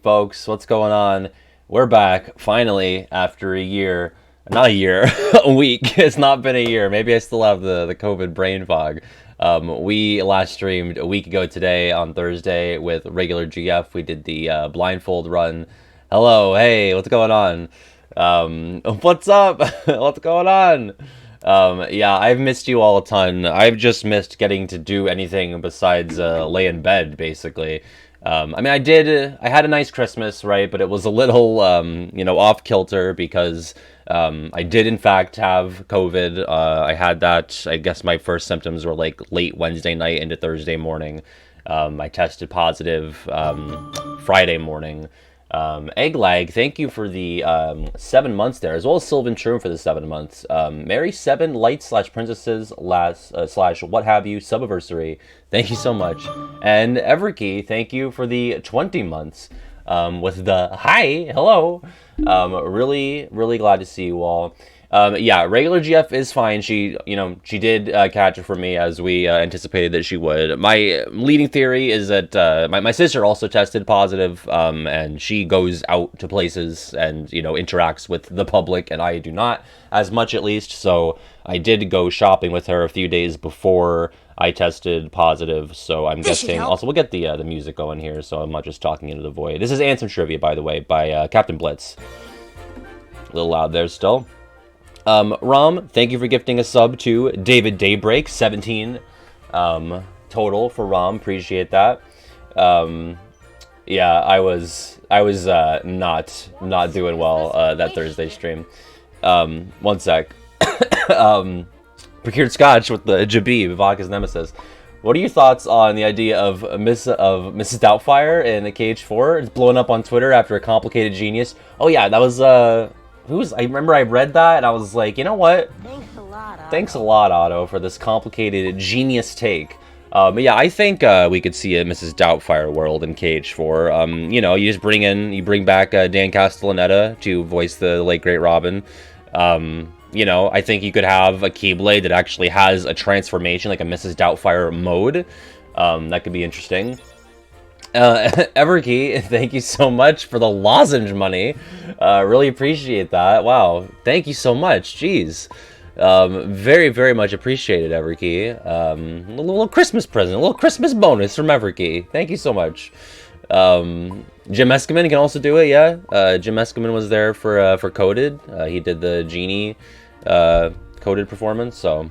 folks. What's going on? We're back, finally, after a year. Not a year, a week. It's not been a year. Maybe I still have the COVID brain fog. We last streamed a week ago today on Thursday with regular GF. We did the blindfold run. Hello, hey, what's going on? What's up? What's going on? Yeah, I've missed you all a ton. I've just missed getting to do anything besides lay in bed, basically. I mean, I had a nice Christmas, right? But it was a little, off kilter because I did, in fact, have COVID. I had that, I guess my first symptoms were like late Wednesday night into Thursday morning. I tested positive Friday morning. Egg Lag, thank you for the 7 months there, as well as Sylvan Shroom for the 7 months. Mary 7 Lights / Princesses / what have you Subiversary, thank you so much. And Everkey, thank you for the 20 months with the hi, hello. Really, really glad to see you all. Yeah, regular GF is fine. She did catch it from me as we anticipated that she would. My leading theory is that my sister also tested positive, and she goes out to places and, interacts with the public, and I do not, as much at least. So I did go shopping with her a few days before I tested positive, so I'm guessing. Also, we'll get the music going here, so I'm not just talking into the void. This is Ansem Trivia, by the way, by Captain Blitz. A little loud there still. Rom, thank you for gifting a sub to David Daybreak, 17 total for Rom. Appreciate that. Yeah, I was not doing well that Thursday stream. One sec. Procured Scotch with the Jabib, Vodka's nemesis. What are your thoughts on the idea of Mrs. Doubtfire in the KH4? It's blowing up on Twitter after a complicated genius. Oh yeah, that was I remember I read that and I was like, you know what? Thanks a lot, Otto, for this complicated genius take. But yeah, I think we could see a Mrs. Doubtfire world in KH4. You just bring back Dan Castellaneta to voice the late great Robin. I think you could have a Keyblade that actually has a transformation, like a Mrs. Doubtfire mode. That could be interesting. Everkey, thank you so much for the lozenge money. Really appreciate that. Wow, thank you so much. Jeez. Very, very much appreciated, Everkey. A little Christmas present, a little Christmas bonus from Everkey. Thank you so much. Jim Eskiman can also do it, yeah. Jim Eskiman was there for Coded. He did the Genie Coded performance, so...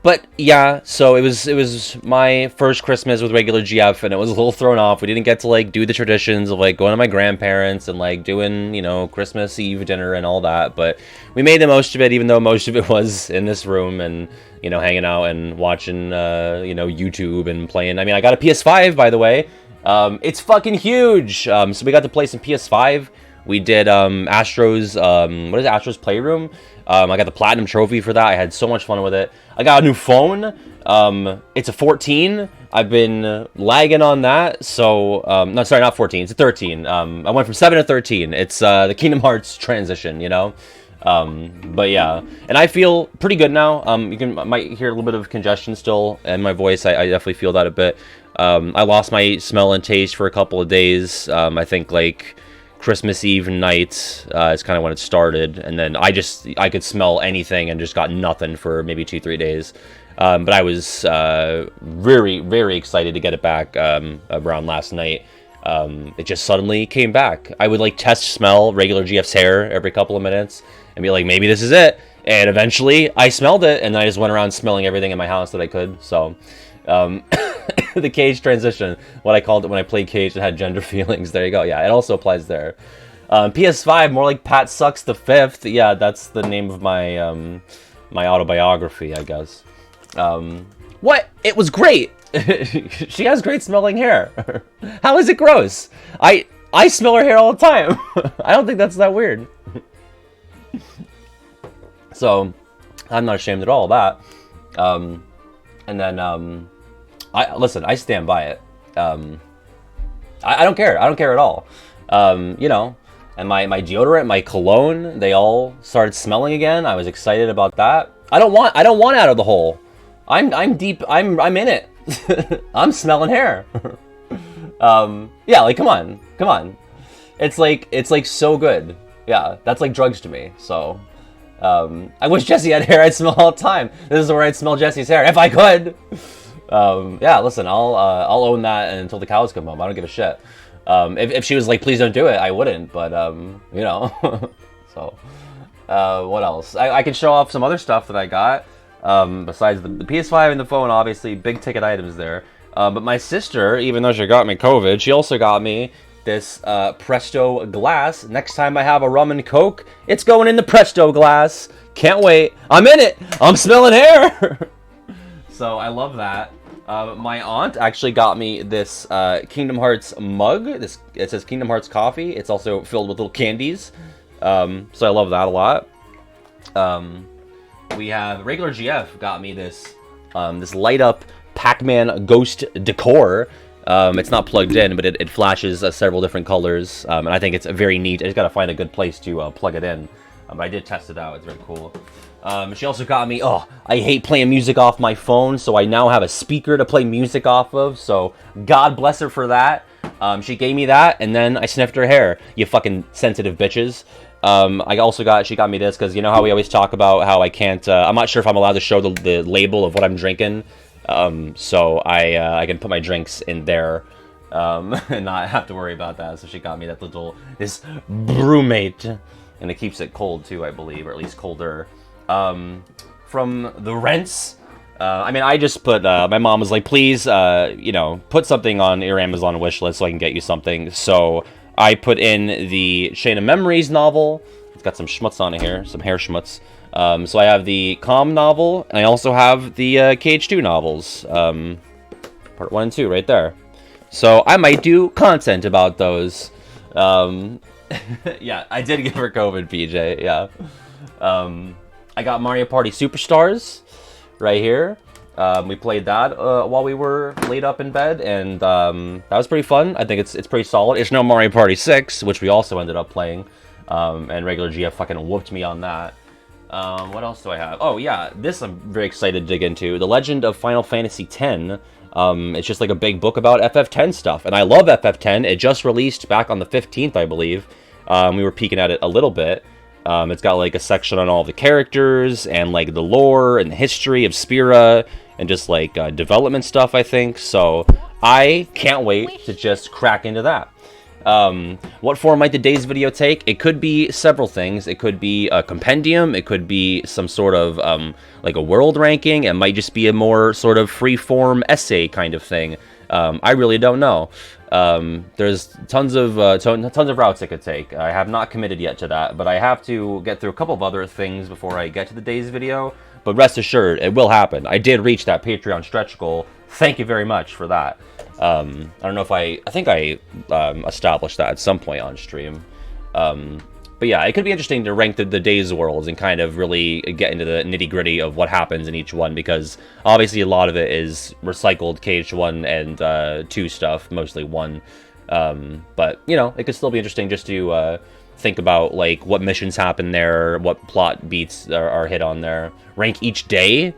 But yeah, so it was my first Christmas with regular GF, and it was a little thrown off. We didn't get to do the traditions of going to my grandparents and doing Christmas Eve dinner and all that. But we made the most of it, even though most of it was in this room and hanging out and watching YouTube and playing. I mean, I got a PS5, by the way. It's fucking huge. So we got to play some PS5. We did Astro's Astro's Playroom. I got the Platinum Trophy for that. I had so much fun with it. I got a new phone. It's a 14. I've been lagging on that. So, no, sorry, not 14. It's a 13. I went from 7 to 13. It's the Kingdom Hearts transition, But yeah, and I feel pretty good now. Might hear a little bit of congestion still in my voice. I definitely feel that a bit. I lost my smell and taste for a couple of days. I think Christmas Eve night is kind of when it started, and then I could smell anything and just got nothing for maybe 2-3 days. But I was very, very excited to get it back around last night. It just suddenly came back. I would test smell regular GF's hair every couple of minutes and be like, maybe this is it. And eventually I smelled it, and I just went around smelling everything in my house that I could. So the Cage transition, what I called it when I played Cage that had gender feelings. There you go. Yeah, it also applies there. PS5, more like Pat Sucks the Fifth. Yeah, that's the name of my my autobiography, I guess. What? It was great. She has great smelling hair. How is it gross? I smell her hair all the time. I don't think that's that weird. So, I'm not ashamed at all of that. And then, I stand by it. I don't care. I don't care at all. And my deodorant, my cologne, they all started smelling again. I was excited about that. I don't want out of the hole. I'm deep. I'm in it. I'm smelling hair. Yeah, like, come on, come on. It's like so good. Yeah, that's like drugs to me. So, I wish Jesse had hair I'd smell all the time. This is where I'd smell Jesse's hair if I could. Yeah, listen, I'll own that until the cows come home. I don't give a shit. If she was like, please don't do it, I wouldn't. But you know, so what else? I can show off some other stuff that I got. Besides the PS5 and the phone, obviously big ticket items there. But my sister, even though she got me COVID, she also got me this Presto glass. Next time I have a rum and coke, it's going in the Presto glass. Can't wait. I'm in it. I'm smelling hair. So I love that. My aunt actually got me this Kingdom Hearts mug. It says Kingdom Hearts coffee. It's also filled with little candies. So I love that a lot. We have regular GF got me this this light up Pac-Man ghost decor. It's not plugged in, but it flashes several different colors, and I think it's very neat. I just gotta find a good place to plug it in. But I did test it out. It's very cool. She also got me, I hate playing music off my phone, so I now have a speaker to play music off of, so God bless her for that. She gave me that, and then I sniffed her hair, you fucking sensitive bitches. She got me this, because you know how we always talk about how I can't, I'm not sure if I'm allowed to show the label of what I'm drinking. So I can put my drinks in there, and not have to worry about that. So she got me this brewmate, and it keeps it cold too, I believe, or at least colder. From the rents, I mean, I just put, my mom was like, please, you know, put something on your Amazon wish list so I can get you something. So I put in the Chain of Memories novel. It's got some schmutz on it here, some hair schmutz. So I have the Calm novel, and I also have the KH2 novels, part 1 and 2 right there. So I might do content about those. Yeah, I did give her COVID, PJ, yeah. I got Mario Party Superstars right here. We played that while we were laid up in bed, and that was pretty fun. I think it's pretty solid. It's no Mario Party 6, which we also ended up playing, and regular GF fucking whooped me on that. What else do I have? Oh, yeah, this I'm very excited to dig into. The Legend of Final Fantasy X. It's just like a big book about FF10 stuff, and I love FF10. It just released back on the 15th, I believe. We were peeking at it a little bit. It's got like a section on all the characters, and like the lore and the history of Spira, and just like development stuff, I think. So I can't wait to just crack into that. What form might the Days video take? It could be several things. It could be a compendium. It could be some sort of, like a world ranking. It might just be a more sort of free-form essay kind of thing. I really don't know. There's tons of routes it could take. I have not committed yet to that, but I have to get through a couple of other things before I get to the Days video. But rest assured, it will happen. I did reach that Patreon stretch goal. Thank you very much for that. I don't know if I think I established that at some point on stream. But yeah, it could be interesting to rank the Days worlds and kind of really get into the nitty-gritty of what happens in each one, because obviously a lot of it is recycled KH1 and 2 stuff, mostly 1. But, you know, it could still be interesting just to think about, like, what missions happen there, what plot beats are hit on there. Rank each day?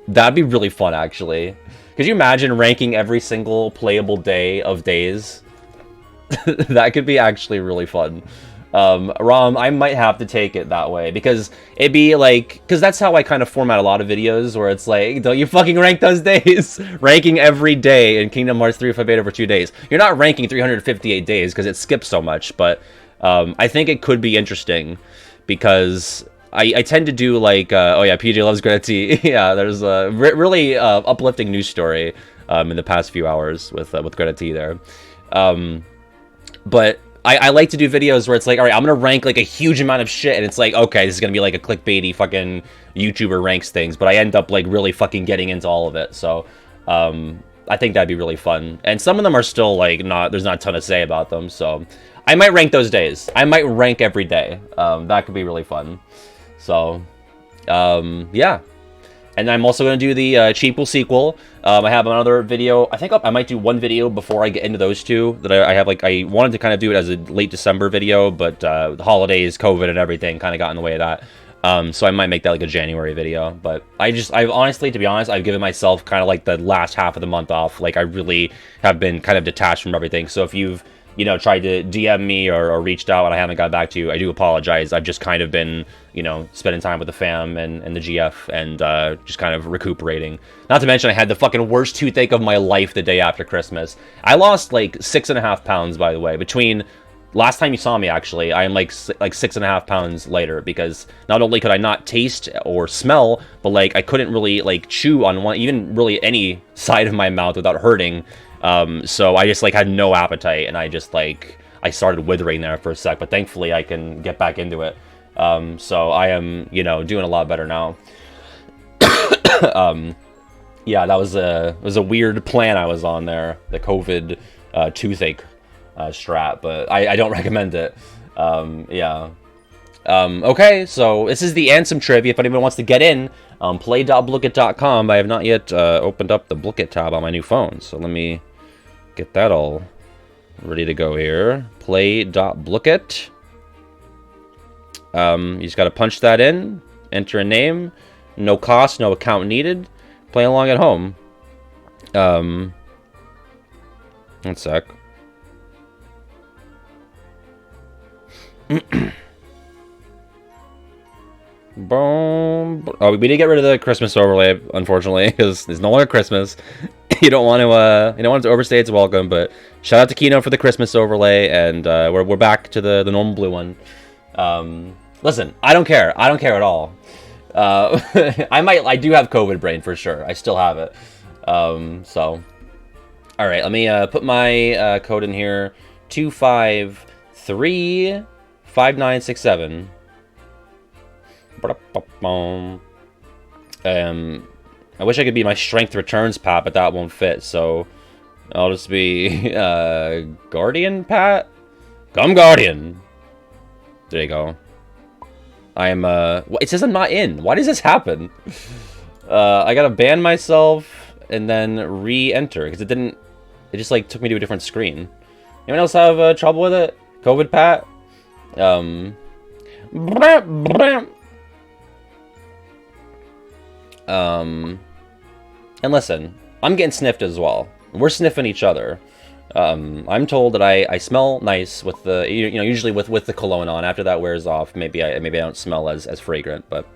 That'd be really fun, actually. Could you imagine ranking every single playable day of Days? That could be actually really fun. Rom, I might have to take it that way, because it'd be like, because that's how I kind of format a lot of videos, where it's like, don't you fucking rank those days? Ranking every day in Kingdom Hearts 3 if I played over 2 days. You're not ranking 358 days, because it skips so much, but I think it could be interesting, because I tend to do like, oh yeah, PJ loves Greta T. Yeah, there's a really uplifting news story in the past few hours with Greta T there. But I like to do videos where it's like, all right, I'm going to rank like a huge amount of shit, and it's like, okay, this is going to be like a clickbaity fucking YouTuber ranks things, but I end up like really fucking getting into all of it. So I think that'd be really fun. And some of them are still like there's not a ton to say about them. So I might rank those days. I might rank every day. That could be really fun. So, yeah. And I'm also going to do the Cheapul sequel. I have another video. I think I might do one video before I get into those two. That I have, like, I wanted to kind of do it as a late December video, but the holidays, COVID, and everything kind of got in the way of that. So I might make that like a January video, but I've honestly, to be honest, I've given myself kind of like the last half of the month off. Like I really have been kind of detached from everything. So if you've, you know, tried to DM me or reached out and I haven't got back to you, I do apologize. I've just kind of been, you know, spending time with the fam and the GF and just kind of recuperating. Not to mention I had the fucking worst toothache of my life the day after Christmas. I lost like 6.5 pounds, by the way, between last time you saw me, actually, I am like 6.5 pounds lighter because not only could I not taste or smell, but like I couldn't really like chew on one, even really any side of my mouth without hurting. So I just like had no appetite, and I just like I started withering there for a sec. But thankfully, I can get back into it. So I am, you know, doing a lot better now. Yeah, that was a weird plan I was on there, the COVID toothache strat, but I don't recommend it. Yeah. Okay, so this is the Ansem trivia. If anyone wants to get in, play.blooket.com. I have not yet opened up the Blooket tab on my new phone, so let me get that all ready to go here. Play.blooket. You just got to punch that in, enter a name, no cost, no account needed. Play along at home. One sec. Boom. Oh, we did get rid of the Christmas overlay, unfortunately, because there's no longer Christmas. You don't want to overstay its welcome. But shout out to Kino for the Christmas overlay, and we're back to the normal blue one. Listen, I don't care. I don't care at all. I do have COVID brain for sure. I still have it. So, all right. Let me put my code in here. 2535967. I wish I could be my strength returns Pat, but that won't fit. So I'll just be Guardian Pat. Come Guardian. There you go. I am it says I'm not in. Why does this happen? I gotta ban myself and then re-enter because it just like took me to a different screen. Anyone else have trouble with it? COVID Pat? And listen, I'm getting sniffed as well. We're sniffing each other. I'm told that I smell nice with the, you know, usually with the cologne on. After that wears off, maybe I don't smell as fragrant, but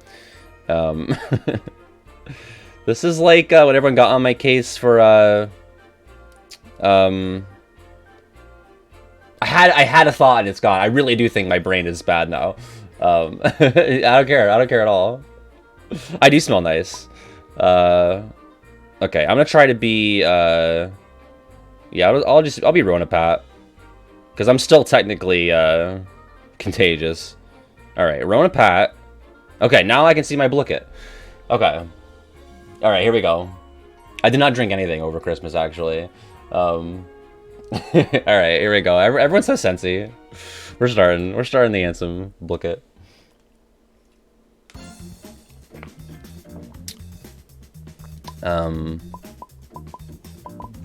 this is like what everyone got on my case for I had a thought and it's gone. I really do think my brain is bad now. I don't care at all. I do smell nice. Okay, I'm gonna try to be yeah, I'll be Rona Pat, because I'm still technically contagious. All right, Rona Pat. Okay, now I can see my Blooket. Okay. All right, here we go. I did not drink anything over Christmas, actually. All right, here we go. Everyone's so sensy. We're starting the Ansem Blooket.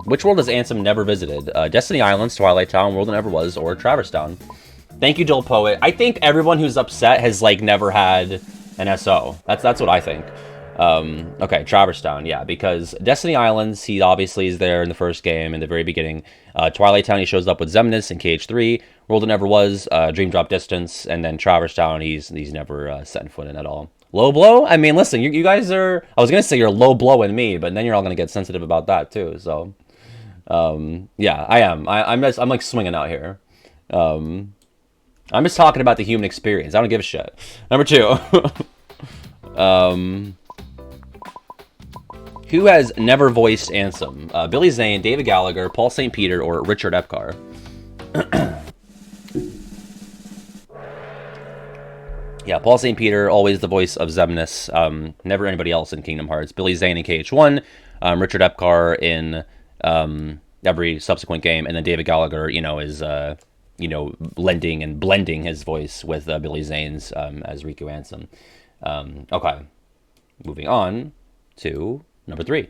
Which world has Ansem never visited? Destiny Islands, Twilight Town, World That Never Was, or Traverse Town? Thank you, Dull Poet. I think everyone who's upset has like never had an SO. That's what I think. Okay, Traverse Town, yeah, because Destiny Islands, he obviously is there in the first game, in the very beginning. Twilight Town, he shows up with Xemnas in KH3. World That Never Was, Dream Drop Distance, and then Traverse Town, he's never set foot in at all. Low blow? I mean, listen, you guys are... I was going to say you're low blowing me, but then you're all going to get sensitive about that, too, so... yeah, I am. I'm like swinging out here. I'm just talking about the human experience. I don't give a shit. Number 2. Who has never voiced Ansem? Billy Zane, David Gallagher, Paul St. Peter, or Richard Epcar? Yeah, Paul St. Peter, always the voice of Xemnas. Never anybody else in Kingdom Hearts. Billy Zane in KH1, Richard Epcar in every subsequent game, and then David Gallagher, you know, is lending and blending his voice with Billy Zane's as Riku Ansem. Okay, moving on to number 3.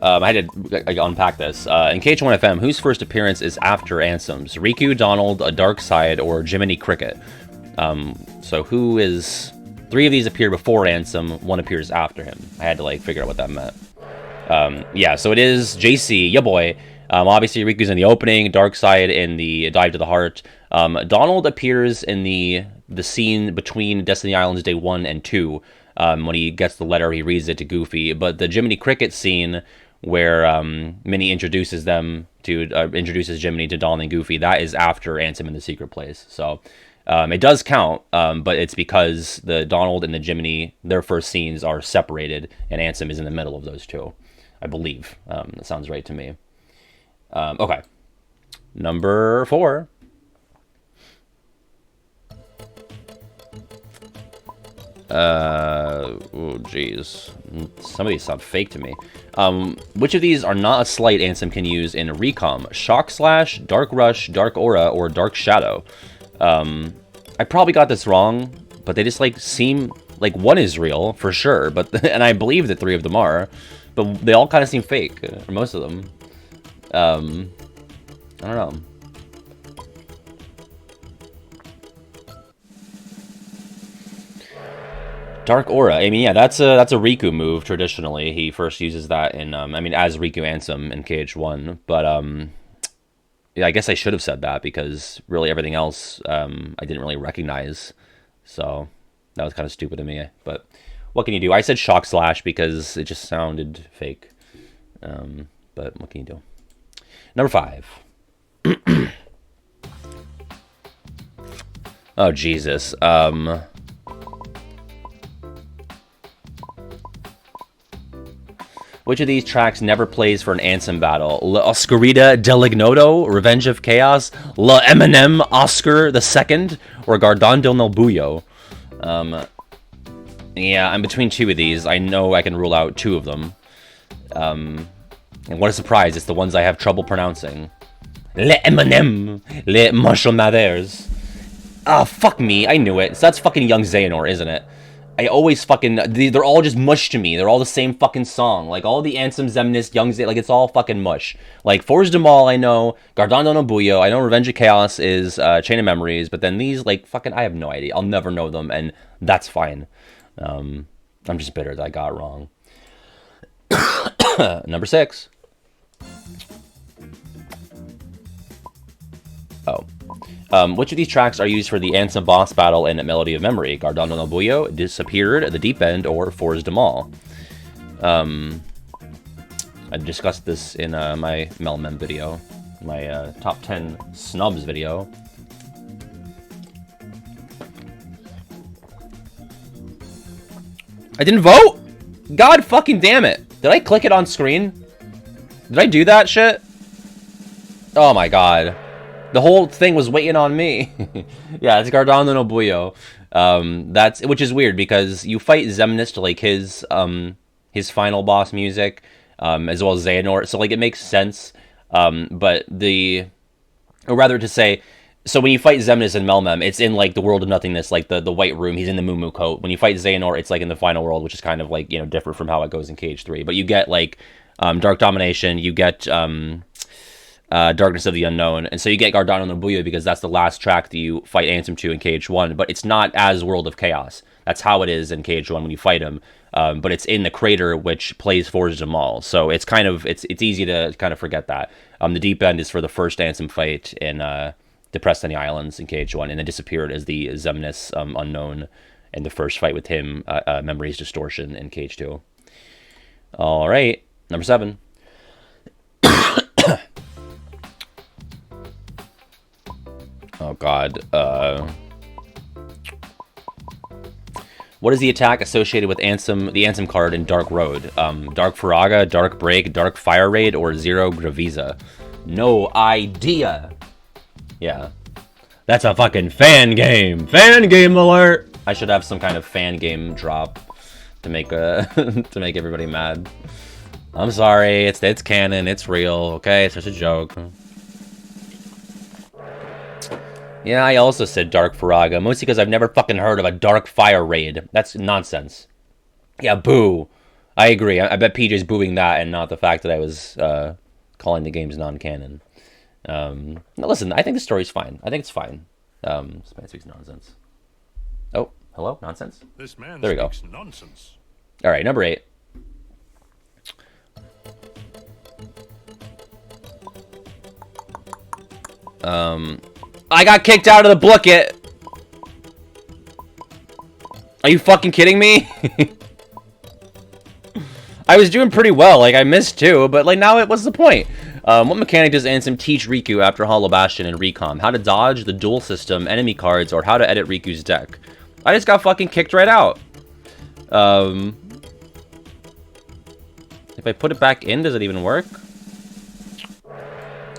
I had to unpack this. In KH1FM, whose first appearance is after Ansem's? Riku, Donald, A Dark Side, or Jiminy Cricket? So who is... 3 of these appear before Ansem, 1 appears after him. I had to, like, figure out what that meant. Yeah, so it is JC, ya boy. Obviously, Riku's in the opening, Dark Side in the Dive to the Heart. Donald appears in the scene between Destiny Islands Day 1 and 2. When he gets the letter, he reads it to Goofy. But the Jiminy Cricket scene, where Minnie introduces Jiminy to Donald and Goofy, that is after Ansem in the secret place. So it does count, but it's because the Donald and the Jiminy, their first scenes are separated, and Ansem is in the middle of those two, I believe. That sounds right to me. Okay. Number 4. Oh, jeez. Some of these sound fake to me. Which of these are not a slight Ansem can use in Recom? Shock Slash, Dark Rush, Dark Aura, or Dark Shadow? I probably got this wrong, but they just, like, seem... Like, 1 is real, for sure, but and I believe that 3 of them are, but they all kind of seem fake, for most of them. I don't know. Dark Aura. I mean, yeah, that's a Riku move traditionally. He first uses that in I mean, as Riku Ansem in KH1, but yeah, I guess I should have said that because really everything else I didn't really recognize. So that was kind of stupid of me, but what can you do? I said Shock Slash because it just sounded fake. But what can you do? Number 5. Oh, Jesus. Which of these tracks never plays for an Ansem battle? La Oscarita Delignoto, Revenge of Chaos, La Eminem Oscar II, or Gardando no Buyo? Yeah, I'm between 2 of these. I know I can rule out 2 of them. And what a surprise, it's the ones I have trouble pronouncing. Le Eminem, Le Marshall Mathers. Ah, fuck me, I knew it. So that's fucking Young Xehanort, isn't it? I always fucking... They're all just mush to me. They're all the same fucking song. Like, all the Ansem, Xemnas, Young Xehanort, like, it's all fucking mush. Like, Forge de Mal, I know. Gardando no Buyo. I know Revenge of Chaos is Chain of Memories. But then these, like, fucking... I have no idea. I'll never know them, and that's fine. I'm just bitter that I got it wrong. Number 6. Oh. Which of these tracks are used for the Ansem boss battle in Melody of Memory? Gardando no Buyo, Disappeared, The Deep End, or Forge de Mal? I discussed this in my Melmem video, my top 10 snubs video. I didn't vote? God fucking damn it. Did I click it on screen? Did I do that shit? Oh my god. The whole thing was waiting on me. Yeah, it's Gardando no Buyo. Which is weird because you fight Xemnas to like his final boss music, as well as Xehanort, so like it makes sense. But or rather to say, so when you fight Xemnas and Melmem, it's in like the world of nothingness, like the white room. He's in the Moo coat. When you fight Xehanort, it's like in the final world, which is kind of like, you know, different from how it goes in KH3. But you get like Dark Domination, you get Darkness of the Unknown, and so you get Gardando no Buyo because that's the last track that you fight Ansem to in KH1, but it's not as World of Chaos. That's how it is in KH1 when you fight him, but it's in the crater which plays Forge de Mal, so it's kind of, it's easy to kind of forget that. The Deep End is for the first Ansem fight in Depressed on the Islands in KH1, and then Disappeared as the Xemnas Unknown, and the first fight with him, Memories Distortion in KH2. Alright, number 7. Oh god. What is the attack associated with Ansem, the Ansem card in Dark Road? Dark Faraga, Dark Break, Dark Fire Raid, or Zero Gravisa? No idea. Yeah. That's a fucking fan game. Fan game alert. I should have some kind of fan game drop to make to make everybody mad. I'm sorry. It's canon. It's real. Okay, it's just a joke. Yeah, I also said Dark Faraga, mostly because I've never fucking heard of a Dark Fire Raid. That's nonsense. Yeah, boo. I agree. I bet PJ's booing that and not the fact that I was calling the games non-canon. No, listen, I think the story's fine. I think it's fine. This man speaks nonsense. Oh, hello? Nonsense? This man there we go. speaks nonsense. All right, number 8. I got kicked out of the Blooket. Are you fucking kidding me? I was doing pretty well. Like, I missed 2, but, like, now what's the point? What mechanic does Ansem teach Riku after Hollow Bastion and Recom? How to dodge the dual system, enemy cards, or how to edit Riku's deck? I just got fucking kicked right out. If I put it back in, does it even work?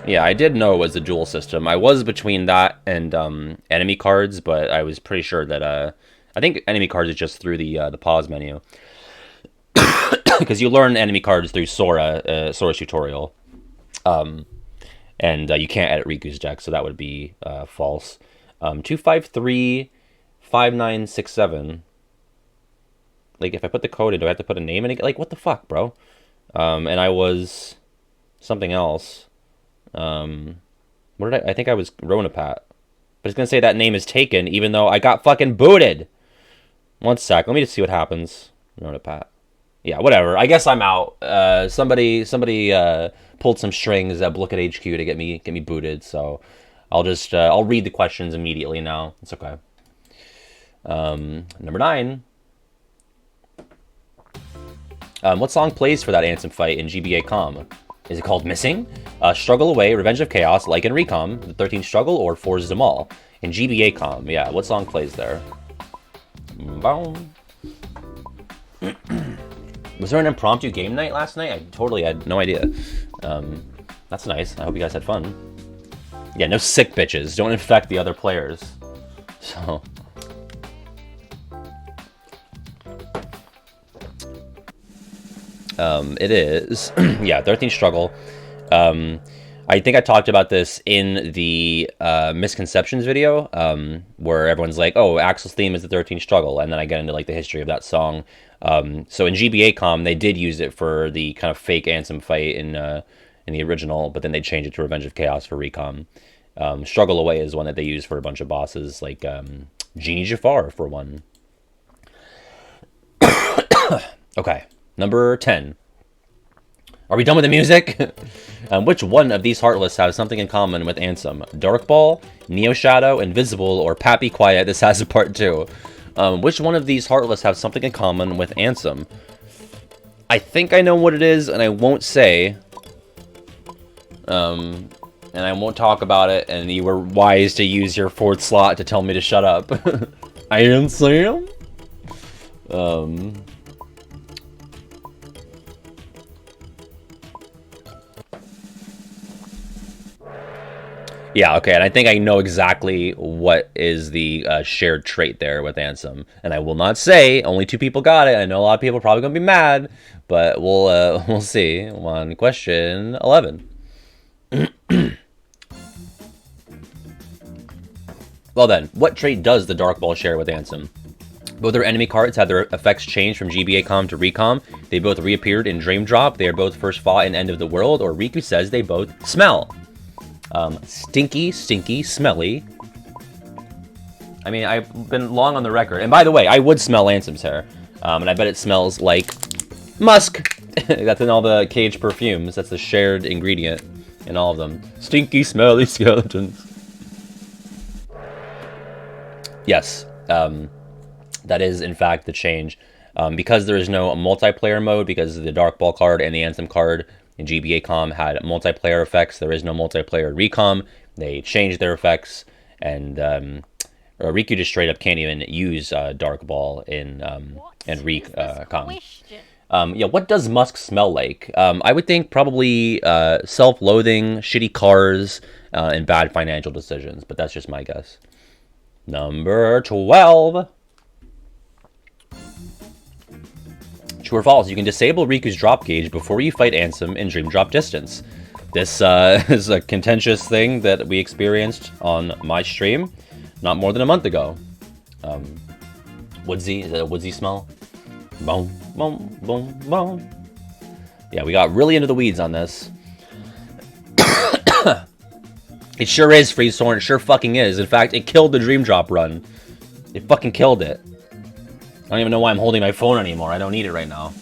Yeah, I did know it was a dual system. I was between that and enemy cards, but I was pretty sure that I think enemy cards is just through the pause menu. Because you learn enemy cards through Sora's tutorial. And you can't edit Riku's deck, so that would be false. 2535967. Like, if I put the code in, do I have to put a name in it? Like, what the fuck, bro? And I was something else. What did I think I was Ronapat. But it's gonna say that name is taken, even though I got fucking booted. One sec, let me just see what happens. Ronapat. Yeah, whatever. I guess I'm out. Somebody pulled some strings at Blooket HQ to get me booted. So I'll just I'll read the questions immediately now. It's okay. Number 9. What song plays for that Ansem fight in GBA Com? Is it called Missing? Struggle Away, Revenge of Chaos, like in Recom, the 13th Struggle, or Forza them all? In GBA Com, yeah. What song plays there? Boom. Was there an impromptu game night last night? I totally had no idea. That's nice. I hope you guys had fun. Yeah, no sick bitches. Don't infect the other players. So... it is, yeah, 13th Struggle. I think I talked about this in the misconceptions video, where everyone's like, oh, Axel's theme is the 13th Struggle, and then I get into like the history of that song. So in GBA Com, they did use it for the kind of fake Ansem fight in the original, but then they changed it to Revenge of Chaos for Recom. Struggle Away is one that they use for a bunch of bosses, like Genie Jafar for one. Okay. Number 10. Are we done with the music? Which one of these Heartless have something in common with Ansem? Dark Ball, Neo Shadow, Invisible, or Pappy Quiet? This has a part 2. Which one of these Heartless have something in common with Ansem? I think I know what it is, and I won't say. And I won't talk about it, and you were wise to use your 4th slot to tell me to shut up. Ansem? Yeah, okay, and I think I know exactly what is the shared trait there with Ansem. And I will not say, only 2 people got it. I know a lot of people are probably going to be mad, but we'll see. On question 11. Well then, what trait does the Dark Ball share with Ansem? Both their enemy cards had their effects changed from GBA Com to Recom. They both reappeared in Dream Drop. They are both first fought in End of the World, or Riku says they both smell. Stinky, stinky, smelly. I mean, I've been long on the record. And by the way, I would smell Ansem's hair. And I bet it smells like musk. That's in all the Cage perfumes. That's the shared ingredient in all of them. Stinky, smelly skeletons. Yes. That is, in fact, the change. Because there is no multiplayer mode, because the Dark Ball card and the Ansem card in GBA Com had multiplayer effects. There is no multiplayer in Recom. They changed their effects, and Riku just straight up can't even use Dark Ball in Recom. Yeah, what does musk smell like? I would think probably self-loathing, shitty cars, and bad financial decisions, but that's just my guess. Number 12. True or false, you can disable Riku's drop gauge before you fight Ansem in Dream Drop Distance. This is a contentious thing that we experienced on my stream not more than a month ago. Woodsy? Is that a woodsy smell? Boom, boom, boom, boom. Yeah, we got really into the weeds on this. It sure is, Freezethorn. It sure fucking is. In fact, it killed the Dream Drop run. It fucking killed it. I don't even know why I'm holding my phone anymore. I don't need it right now.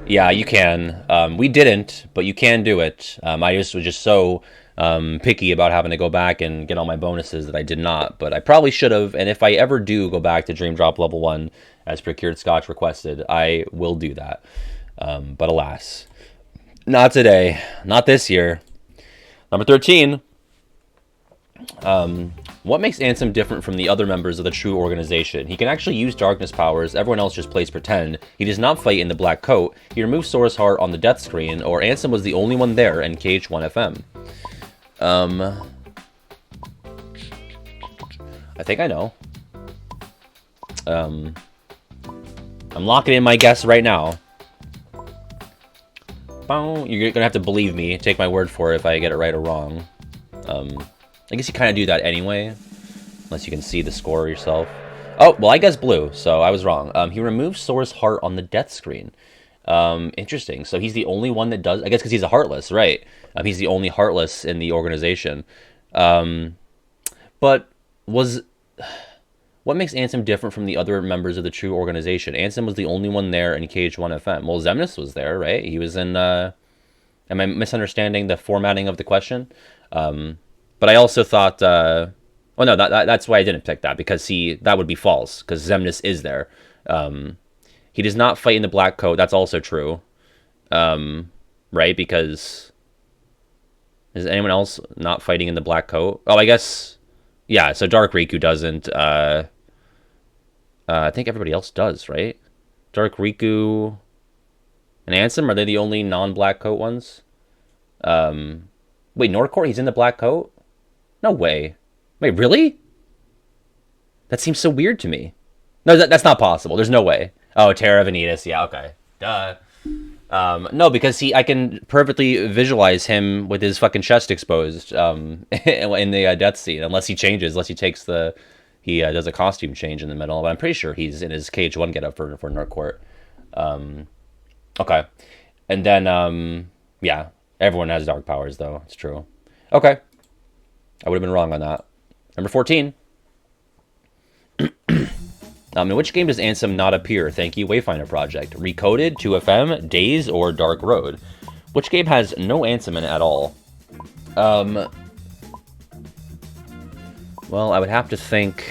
Yeah, you can. We didn't, but you can do it. I just was just so picky about having to go back and get all my bonuses that I did not. But I probably should have. And if I ever do go back to Dream Drop level 1, as Procured Scotch requested, I will do that. But alas, not today. Not this year. Number 13. What makes Ansem different from the other members of the true organization? He can actually use darkness powers. Everyone else just plays pretend. He does not fight in the black coat. He removes Sora's heart on the death screen, or Ansem was the only one there in KH1FM. I think I know. I'm locking in my guess right now. You're gonna have to believe me. Take my word for it if I get it right or wrong. I guess you kind of do that anyway, unless you can see the score yourself. Oh, well, I guess blue, so I was wrong. He removes Sora's heart on the death screen. Interesting. So he's the only one that does... I guess because he's a Heartless, right. He's the only Heartless in the organization. But was... What makes Ansem different from the other members of the true organization? Ansem was the only one there in KH1FM. Well, Xemnas was there, right? He was in... Am I misunderstanding the formatting of the question? But I also thought... oh, no, that's why I didn't pick that, because that would be false, because Xemnas is there. He does not fight in the black coat. That's also true. Right? Because... Is anyone else not fighting in the black coat? Oh, I guess... Yeah, so Dark Riku doesn't. I think everybody else does, right? Dark Riku and Ansem, are they the only non-black coat ones? Wait, Norcourt, he's in the black coat? No way. Wait, really? That seems so weird to me. No, that's not possible. There's no way. Oh, Terra Vanitas. Yeah, okay. Duh. No, because I can perfectly visualize him with his fucking chest exposed in the death scene, unless he changes, unless he takes he does a costume change in the middle. But I'm pretty sure he's in his KH1 getup for Norcourt. Okay. And then, yeah, everyone has dark powers, though. It's true. Okay. I would have been wrong on that. Number 14. In which game does Ansem not appear? Thank you, Wayfinder Project. Recoded, 2FM, Days, or Dark Road? Which game has no Ansem in it at all? Well, I would have to think...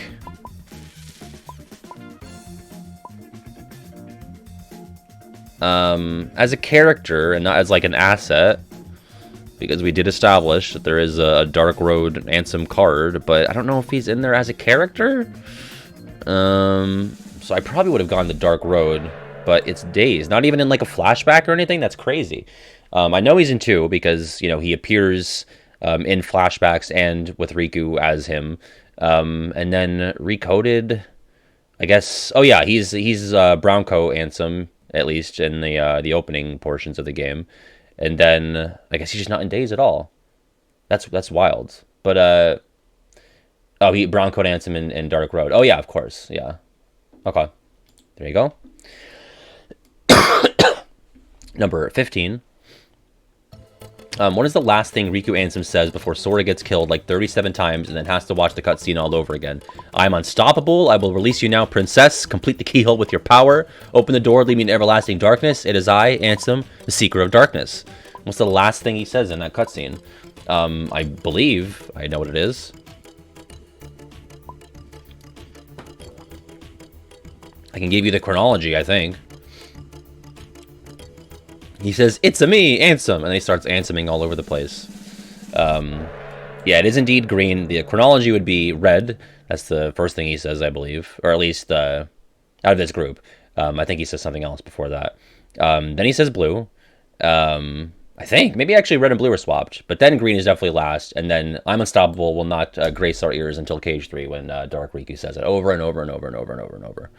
as a character, and not as like an asset, because we did establish that there is a Dark Road Ansem card, but I don't know if he's in there as a character? So I probably would have gone the Dark Road, but it's Days. Not even in like a flashback or anything? That's crazy. I know he's in 2 because, you know, he appears in flashbacks and with Riku as him. And then Recoded, I guess... Oh yeah, he's Brown Coat Ansem, at least in the opening portions of the game. And then, I guess he's just not in Days at all. That's wild. But, oh, he Brown Coat Ansem in Dark Road. Oh, yeah, of course. Yeah. Okay. There you go. Number 15. What is the last thing Riku Ansem says before Sora gets killed like 37 times and then has to watch the cutscene all over again? I'm unstoppable. I will release you now, princess. Complete the keyhole with your power. Open the door, lead me in everlasting darkness. It is I, Ansem, the Seeker of Darkness. What's the last thing he says in that cutscene? I believe I know what it is. I can give you the chronology, I think. He says, "It's-a me, Ansem," and he starts Ansemming all over the place. Yeah, it is indeed green. The chronology would be red. That's the first thing he says, I believe. Or at least out of this group. I think he says something else before that. Then he says blue. I think. Maybe actually red and blue are swapped. But then green is definitely last. And then I'm unstoppable will not grace our ears until KH3 when Dark Riku says it over and over and over and over and over and over.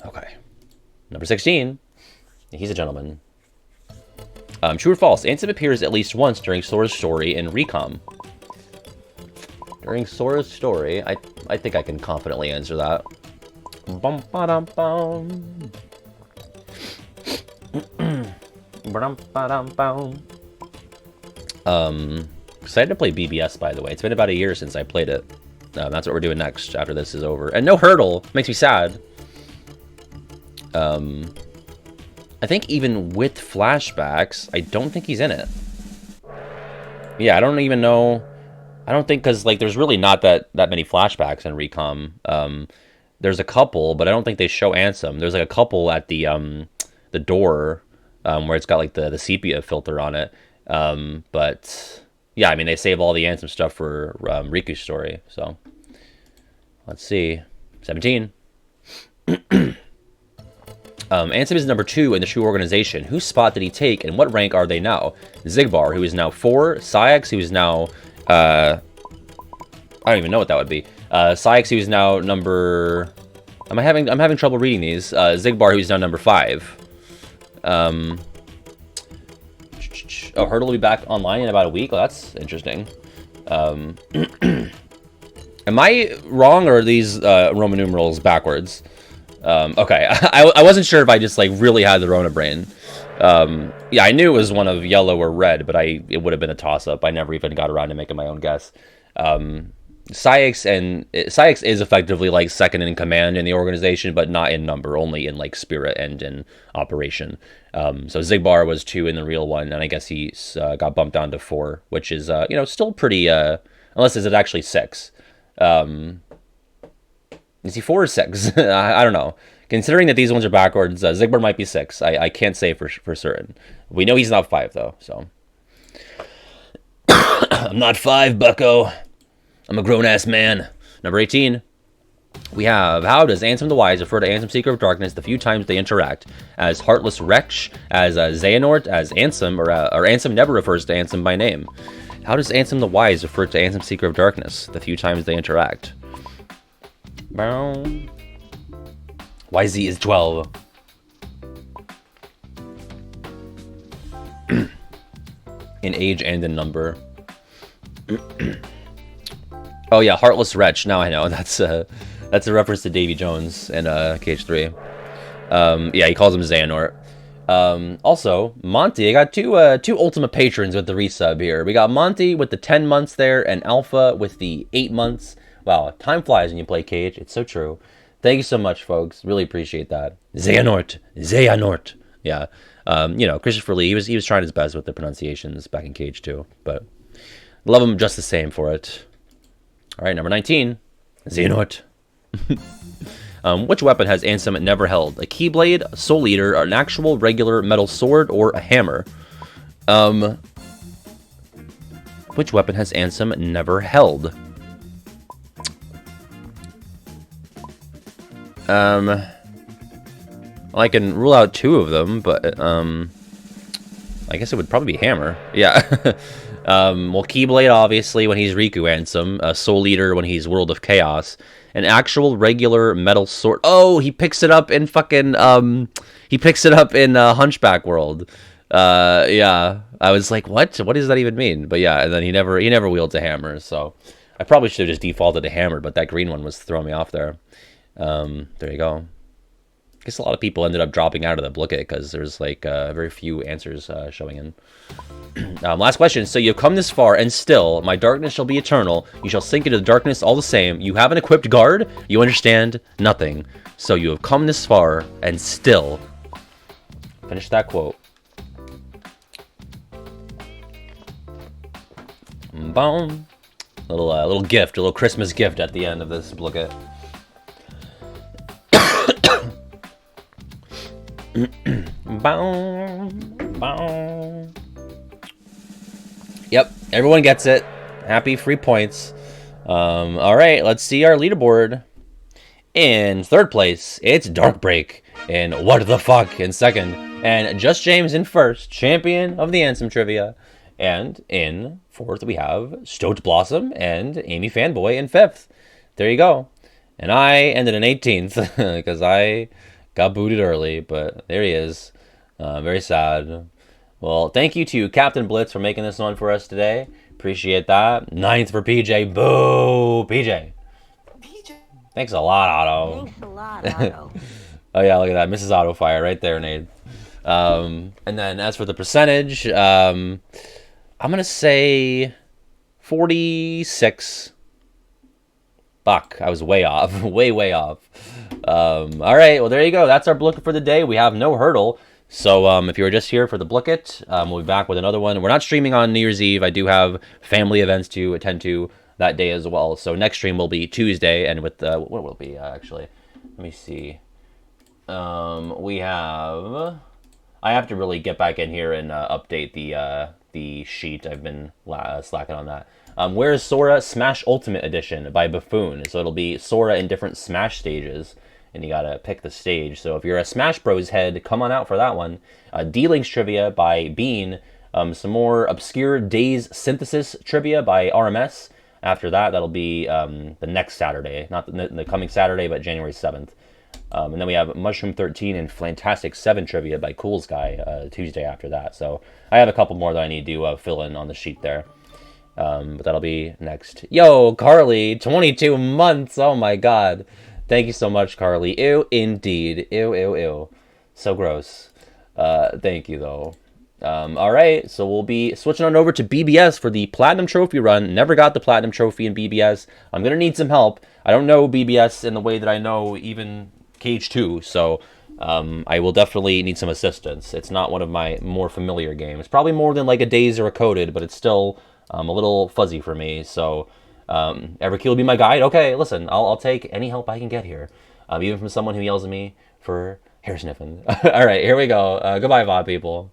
Okay. Number 16. He's a gentleman. True or false? Ansem appears at least once during Sora's story in Recom. During Sora's story, I think I can confidently answer that. Bum, ba-dum, bum. Ba-dum, ba-dum, bum. Excited to play BBS, by the way. It's been about a year since I played it. That's what we're doing next after this is over. And no hurdle. Makes me sad. I think even with flashbacks, I don't think he's in it. Yeah, I don't even know. I don't think, because like there's really not that many flashbacks in Recom. There's a couple, but I don't think they show Ansem. There's like a couple at the door where it's got like the sepia filter on it. But yeah, I mean they save all the Ansem stuff for Riku's story. So let's see, 17. Ansem is number 2 in the True Organization. Whose spot did he take, and what rank are they now? Zigbar, who is now 4. Sayax, who is now... I don't even know what that would be. Sayax, who is now number... I'm having trouble reading these. Zigbar, who is now number 5. Oh, Hurdle will be back online in about a week? Oh, that's interesting. Am I wrong, or are these Roman numerals backwards? Okay, I wasn't sure if I just like really had the Rona brain. Yeah, I knew it was one of yellow or red, but it would have been a toss-up. I never even got around to making my own guess. Sayax is effectively like second in command in the organization, but not in number, only in like spirit and in operation. So Zigbar was 2 in the real one, and I guess he got bumped down to 4, which is still pretty. Unless is it actually 6? Is he 4 or 6? I don't know. Considering that these ones are backwards, Zigbar might be 6. I can't say for certain. We know he's not 5, though, so. I'm not 5, bucko. I'm a grown-ass man. Number 18. We have, how does Ansem the Wise refer to Ansem Seeker of Darkness the few times they interact? As Heartless Wretch, as Xehanort, as Ansem, or Ansem never refers to Ansem by name. How does Ansem the Wise refer to Ansem Seeker of Darkness the few times they interact? YZ is 12. In age and in number. Oh yeah, Heartless Wretch. Now I know. That's a reference to Davy Jones in KH3. Yeah, he calls him Xehanort. Also, Monty, I got two Ultimate Patrons with the resub here. We got Monty with the 10 months there, and Alpha with the 8 months. Wow, time flies when you play KH. It's so true. Thank you so much, folks. Really appreciate that. Xehanort. Yeah. Christopher Lee, he was trying his best with the pronunciations back in KH too, but love him just the same for it. All right, number 19, Xehanort. Which weapon has Ansem never held? A Keyblade, a Soul Eater, an actual regular metal sword, or a hammer? Which weapon has Ansem never held? Well, I can rule out 2 of them, but I guess it would probably be hammer. Yeah. Well, Keyblade, obviously, when he's Riku Ansem. Soul Eater when he's World of Chaos. An actual regular metal sword. Oh, he picks it up in fucking, Hunchback World. Yeah. I was like, what? What does that even mean? But yeah, and then he never wields a hammer, so I probably should have just defaulted to hammer, but that green one was throwing me off there. There you go. I guess a lot of people ended up dropping out of the Blooket because there's like very few answers showing in. Last question. So you've come this far, and still, my darkness shall be eternal. You shall sink into the darkness all the same. You have an equipped guard. You understand nothing. So you have come this far, and still. Finish that quote. Boom. Little gift, a little Christmas gift at the end of this Blooket. Yep, everyone gets it. Happy free points. All right, let's see our leaderboard. In 3rd place, it's Darkbreak. And what the fuck in 2nd. And Just James in 1st, champion of the Ansem trivia. And in 4th, we have Stoked Blossom and Amy Fanboy in 5th. There you go. And I ended in 18th because I got booted early, but there he is. Very sad. Well, thank you to Captain Blitz for making this one for us today. Appreciate that. 9th for PJ. Boo! PJ. Thanks a lot, Otto. Thanks a lot, Otto. Oh yeah, look at that, Mrs. Autofire right there, Nate. And then as for the percentage, I'm gonna say 46 buck. I was way off, way off. All right, well there you go. That's our Blooket for the day. We have no hurdle. So if you were just here for the Blooket, we'll be back with another one. We're not streaming on New Year's Eve. I do have family events to attend to that day as well. So next stream will be Tuesday, and with what will it be actually? Let me see. We have. I have to really get back in here and update the sheet. I've been slacking on that. Where's Sora Smash Ultimate Edition by Buffoon? So it'll be Sora in different Smash stages, and you gotta pick the stage. So if you're a Smash Bros head, come on out for that one. D-Links Trivia by Bean. Some more obscure Days Synthesis Trivia by RMS. After that, that'll be the next Saturday, not the coming Saturday, but January 7th. And then we have Mushroom 13 and Fantastic 7 Trivia by Cool's Guy Tuesday after that. So I have a couple more that I need to fill in on the sheet there. But that'll be next. Yo, Carly, 22 months. Oh my god. Thank you so much, Carly. Ew, indeed. Ew, ew, ew. So gross. Thank you, though. All right, so we'll be switching on over to BBS for the Platinum Trophy run. Never got the Platinum Trophy in BBS. I'm going to need some help. I don't know BBS in the way that I know even Cage 2, so I will definitely need some assistance. It's not one of my more familiar games. Probably more than like a Days or a Coded, but it's still a little fuzzy for me. So Everkey will be my guide. Okay, listen, I'll take any help I can get here, even from someone who yells at me for hair sniffing. All right, here we go. Goodbye, VOD people.